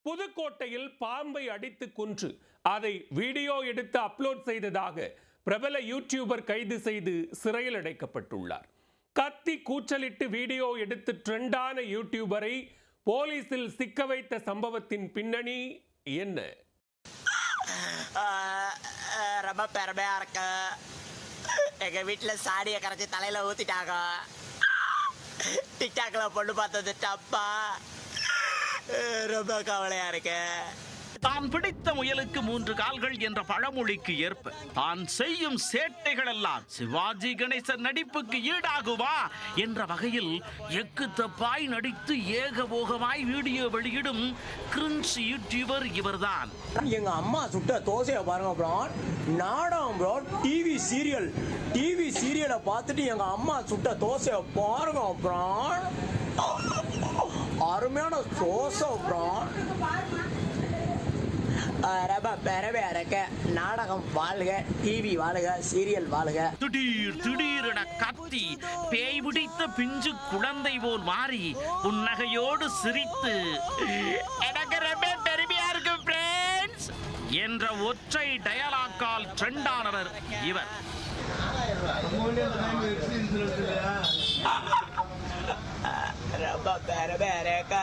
புதுக்கோட்டையில் பாம்பை அடித்து கொன்று அதை வீடியோ எடுத்து அப்லோட் செய்ததாக பிரபல யூடியூபர் கைது செய்து சிறையில் அடைக்கப்பட்டுள்ளார். கத்தி கூச்சலிட்டு வீடியோ எடுத்து ட்ரெண்டான யூடியூபரை போலீசில் சிக்க வைத்த சம்பவத்தின் பின்னணி என்ன? ரொம்ப பெருமையா இருக்கு. எங்க வீட்டுல சாடியை கரைச்சி தலையில ஊத்திட்டாங்க. டிக்டாக்ல பொண்ணு பார்த்தது தப்பா? ரொம்ப கவலையா இருக்கு. தான் பிடித்த முயலுக்கு 3 கால்கள் என்ற பழமொழிக்கு ஏற்ப தான் செய்யும் சேட்டைகள் எல்லாம் சிவாஜி கணேசன் நடிப்புக்கு ஈடாகுமா என்ற வகையில் எக்கு தப்பாய் நடித்து ஏகபோகமாய் வீடியோ வெளியிடும் கிரிஞ்ச் யூடியூபர் இவர்தான். எங்க அம்மா சுட்ட தோசையை பாருங்க ப்ரோ. நாடகம் ப்ரோ. டிவி சீரியலை பார்த்துட்டு எங்க அம்மா சுட்ட தோசையை பாருங்க ப்ரோ. அருமையான தோசை ப்ரோ. ரொம்ப பெருமையா இருக்க. நாடகம் வாழ்க, டிவி வாழ்க, சீரியல் வாழ்க. திடீரென கத்தி பேய் பிடித்த பிஞ்சு குழந்தை போல் மாறி புன்னகையோடு சிரித்து எனக்கு ரொம்ப பெருமையா இருக்கு ஃப்ரெண்ட்ஸ் என்ற ஒற்றை டயலாக்கால் ட்ரெண்டானவர் இவர். ரொம்ப பெருமையா இருக்க.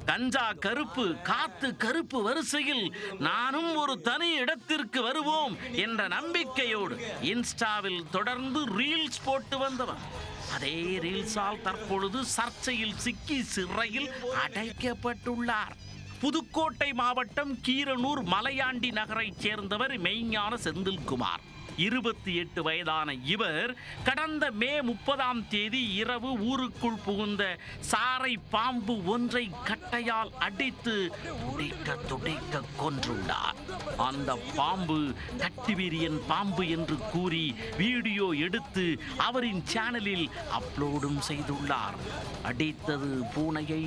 கஞ்சா கருப்பு, காத்து கருப்பு வரிசையில் நானும் ஒரு தனி இடத்திற்கு வருவோம் என்ற நம்பிக்கையோடு இன்ஸ்டாவில் தொடர்ந்து ரீல்ஸ் போட்டு வந்தவன். அதே ரீல்ஸால் தற்பொழுது சர்ச்சையில் சிக்கி சிறையில் அடைக்கப்பட்டுள்ளார். புதுக்கோட்டை மாவட்டம் கீரனூர் மலையாண்டி நகரைச் சேர்ந்தவர் மெய்ஞான செந்தில்குமார். 28 வயதான இவர் கடந்த மே 30ஆம் தேதி இரவு ஊருக்குள் புகுந்த சாரை பாம்பு ஒன்றை கட்டையால் அடித்து துடிக்க கொன்றுள்ளார். அந்த பாம்பு கட்டுவிரியன் பாம்பு என்று கூறி வீடியோ எடுத்து அவரின் சேனலில் அப்லோடும் செய்துள்ளார். அடித்தது பூனையை,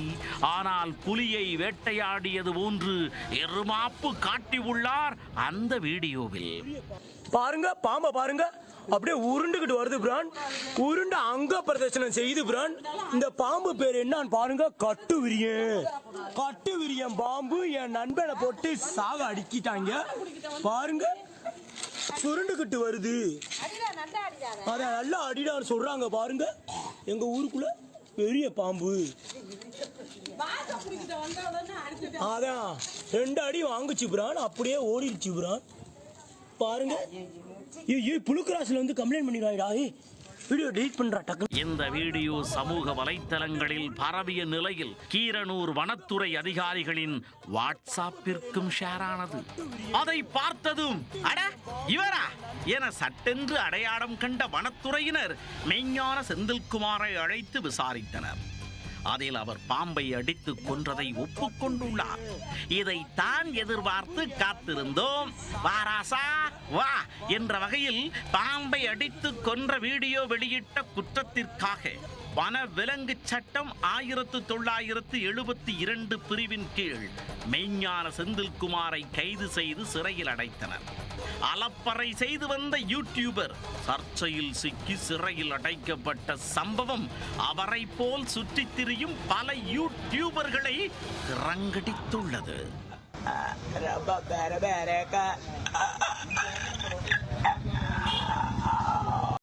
ஆனால் புலியை வேட்டையாடியது போன்று எருமாப்பு காட்டியுள்ளார் அந்த வீடியோவில். பாருங்க பாம்பை பாருங்க, அப்படியே உருண்டுகிட்டு வருது பிரான். உருண்டு அங்க பிரதர்சனம் செய்யுது பிரான். இந்த பாம்பு பேர் என்னன்னு பாருங்க. கட்டுவிரியன் பாம்பு. என் நண்பனை போட்டு சாக அடிக்கிட்டாங்க பாருங்க. சுருண்டுகிட்டு வருது. அத நல்லா அடிடான்னு சொல்றாங்க பாருங்க. எங்க ஊருக்குள்ள பெரிய பாம்பு. அதான் 2 அடி வாங்குச்சு பிரான், அப்படியே ஓடிடுச்சு பிரான். பாருங்க. புலுக்கராசில வந்து கம்ப்ளைண்ட் பண்ணிடுறாடா. வீடியோ டெலீட் பண்றா டக்கு. இந்த வீடியோ சமூக வலைத்தளங்களில் பரவிய நிலையில் கீரனூர் வனத்துறை அதிகாரிகளின் வாட்ஸ்அப்பிற்கும் ஷேர் ஆனது. அதை பார்த்ததும் அட இவரா என சட்டென்று அடையாளம் கண்ட வனத்துறையினர் மெய்ஞான செந்தில்குமாரை அழைத்து விசாரித்தனர். அதில் அவர் பாம்பை அடித்து கொன்றதை ஒப்புக்கொண்டுள்ளார். இதை தான் எதிர்பார்த்து காத்திருந்தோம். வாராசா வா என்ற வகையில் பாம்பை அடித்து கொன்ற வீடியோ வெளியிட்ட குற்றத்திற்காக வன விலங்கு சட்டம் 1972 பிரிவின் கீழ் மெய்ஞான செந்தில்குமாரை கைது செய்து சிறையில் அடைத்தனர். அலப்பறை செய்து வந்த யூடியூபர் சர்ச்சையில் சிக்கி சிறையில் அடைக்கப்பட்ட சம்பவம் அவரை போல் சுற்றித் திரியும் பல யூடியூபர்களை ரங்கடித்துள்ளது. ரொம்ப பெருமையா இருக்க.